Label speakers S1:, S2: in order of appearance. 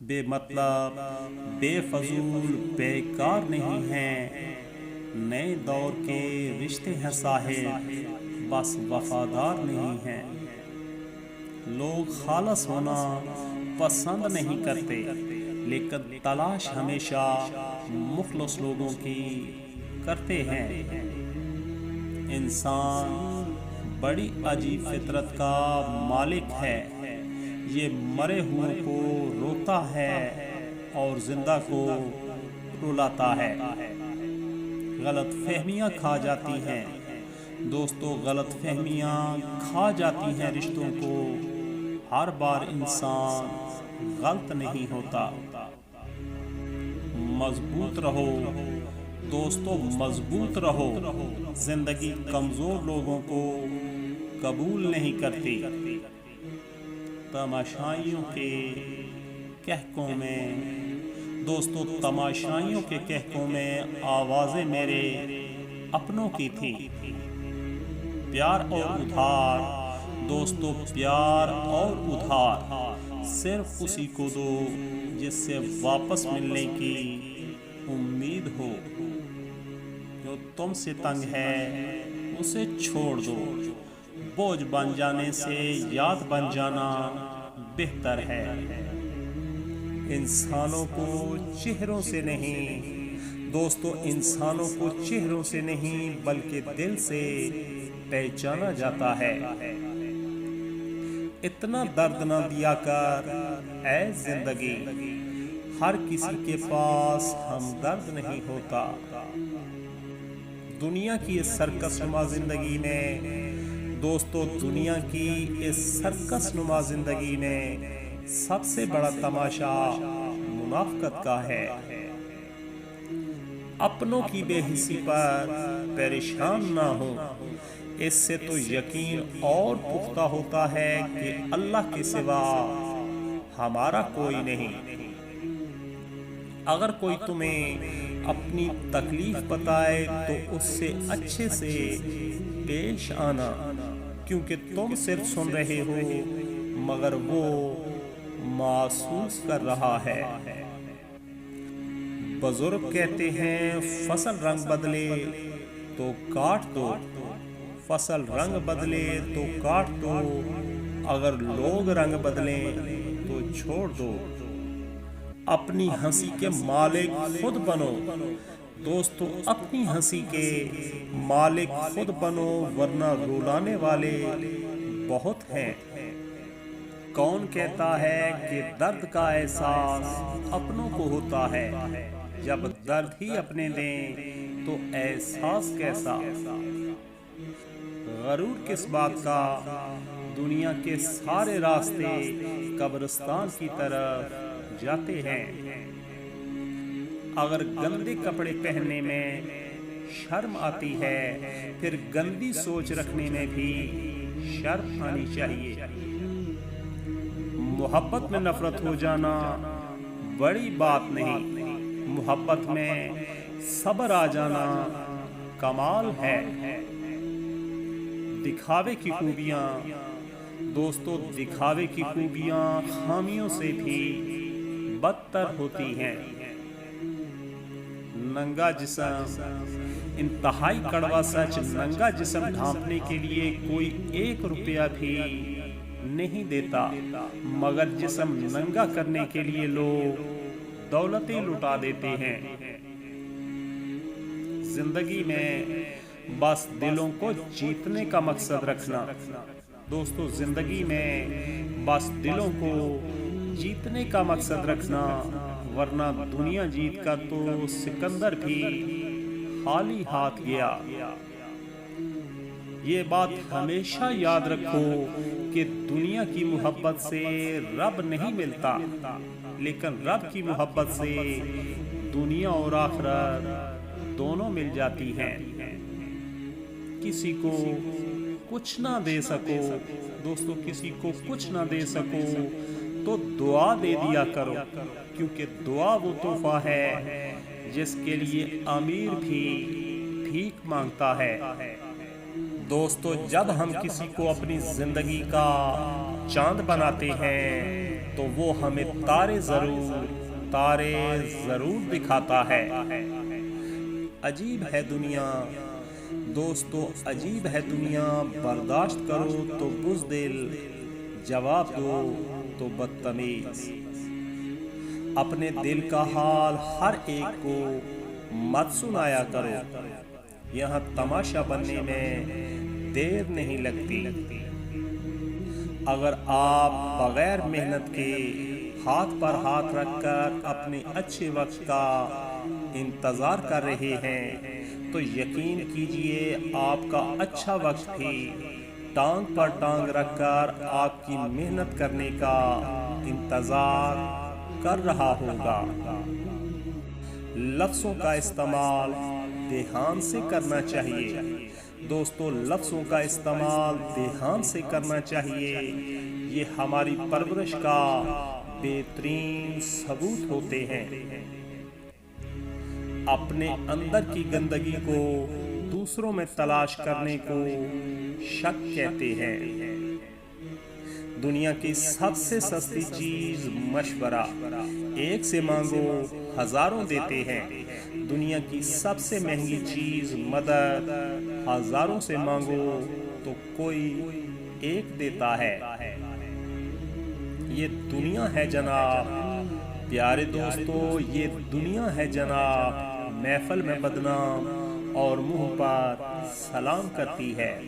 S1: بے مطلب، بے فضول، بیکار نہیں ہیں۔ نئے دور کے رشتے ہیں صاحب، بس وفادار نہیں ہیں۔ لوگ خالص ہونا پسند نہیں کرتے، لیکن تلاش ہمیشہ مخلص لوگوں کی کرتے ہیں۔ انسان بڑی عجیب فطرت کا مالک ہے، یہ مرے ہوئے کو روتا ہے اور زندہ کو رلاتا ہے۔ غلط فہمیاں کھا جاتی ہیں دوستو، غلط فہمیاں کھا جاتی ہیں رشتوں کو۔ ہر بار انسان غلط نہیں ہوتا۔ مضبوط رہو دوستو، مضبوط رہو۔ زندگی کمزور لوگوں کو قبول نہیں کرتی۔ تماشائیوں کے کہکوں میں دوستو، تماشائیوں کے کہکوں میں آوازیں میرے اپنوں کی تھی۔ پیار اور ادھار دوستو، پیار اور ادھار صرف اسی کو دو جس سے واپس ملنے کی امید ہو۔ جو تم سے تنگ ہے اسے چھوڑ دو، بوجھ بن جانے سے یاد بن جانا بہتر ہے۔ انسانوں کو چہروں سے نہیں دوستو، انسانوں کو چہروں سے نہیں بلکہ دل سے پہچانا جاتا ہے۔ اتنا درد نہ دیا کر اے زندگی، ہر کسی کے پاس ہمدرد نہیں ہوتا۔ دنیا کی اس سرکس نما زندگی میں دوستو، دنیا کی اس سرکس نما زندگی میں سب سے بڑا تماشا منافقت کا ہے۔ اپنوں کی بے حسی پر پریشان نہ ہو، اس سے تو یقین اور پختہ ہوتا ہے کہ اللہ کے سوا ہمارا کوئی نہیں۔ اگر کوئی تمہیں اپنی تکلیف بتائے تو اس سے اچھے سے پیش آنا، کیونکہ تم صرف سن رہے ہو مگر وہ محسوس کر رہا ہے۔ بزرگ کہتے ہیں فصل رنگ بدلے تو کاٹ دو، فصل رنگ بدلے تو کاٹ دو، اگر لوگ رنگ بدلیں تو چھوڑ دو۔ اپنی ہنسی کے مالک خود بنو دوستو، اپنی ہنسی کے مالک خود بنو، ورنہ رلانے والے بہت ہیں۔ کون کہتا ہے کہ درد کا احساس اپنوں کو ہوتا ہے؟ جب درد ہی اپنے دیں تو احساس کیسا؟ غرور کس بات کا؟ دنیا کے سارے راستے قبرستان کی طرف جاتے ہیں۔ اگر گندے کپڑے پہننے میں شرم آتی ہے، پھر گندی سوچ رکھنے میں بھی شرم آنی چاہیے۔ محبت میں نفرت ہو جانا بڑی بات نہیں، محبت میں صبر آ جانا کمال ہے۔ دکھاوے کی خوبیاں دوستو، دکھاوے کی خوبیاں خامیوں سے بھی بدتر ہوتی ہیں۔ ننگا جسم انتہائی کڑوا سچ، ننگا جسم ڈھانپنے کے لیے کوئی 1 روپیہ بھی نہیں دیتا، مگر جسم ننگا کرنے کے لیے لوگ دولتیں لٹا دیتے ہیں۔ زندگی میں بس دلوں کو جیتنے کا مقصد رکھنا دوستو، زندگی میں بس دلوں کو جیتنے کا مقصد رکھنا، ورنہ دنیا جیت کا تو سکندر بھی خالی ہاتھ گیا۔ یہ بات ہمیشہ یاد رکھو کہ دنیا کی محبت سے رب نہیں ملتا، لیکن رب کی محبت سے دنیا اور آخرت دونوں مل جاتی ہیں۔ کسی کو کچھ نہ دے سکو دوستو، کسی کو کچھ نہ دے سکو تو دعا دے دیا کرو، کیونکہ دعا وہ تحفہ ہے جس کے لیے امیر بھی بھیک مانگتا ہے۔ دوستو، جب ہم کسی کو اپنی زندگی کا چاند بناتے ہیں تو وہ ہمیں تارے ضرور دکھاتا ہے۔ عجیب ہے دنیا دوستو، عجیب ہے دنیا، برداشت کرو تو بزدل، جواب دو تو بدتمیز۔ اپنے دل کا حال ہر ایک کو مت سنایا کرو، یہاں تماشا بننے میں دیر نہیں لگتی۔ اگر آپ بغیر محنت کے ہاتھ پر ہاتھ رکھ کر اپنے اچھے وقت کا انتظار کر رہے ہیں تو یقین کیجئے آپ کا اچھا وقت بھی ٹانگ پر ٹانگ رکھ کر آپ کی محنت کرنے کا انتظار کر رہا ہوگا۔ لفظوں کا استعمال دھیان سے کرنا چاہیے دوستو، لفظوں کا استعمال دھیان سے کرنا چاہیے، یہ ہماری پرورش کا بہترین ثبوت ہوتے ہیں۔ اپنے اندر کی گندگی کو دوسروں میں تلاش کرنے کو شک کہتے ہیں۔ دنیا کی سب سے سستی چیز مشورہ، ایک سے مانگو ہزاروں دیتے ہیں۔ دنیا کی سب سے مہنگی چیز مدد، ہزاروں سے مانگو تو کوئی ایک دیتا ہے۔ یہ دنیا ہے جناب پیارے دوستو، یہ دنیا ہے جناب، محفل میں بدنام اور منہ پر سلام کرتی ہے۔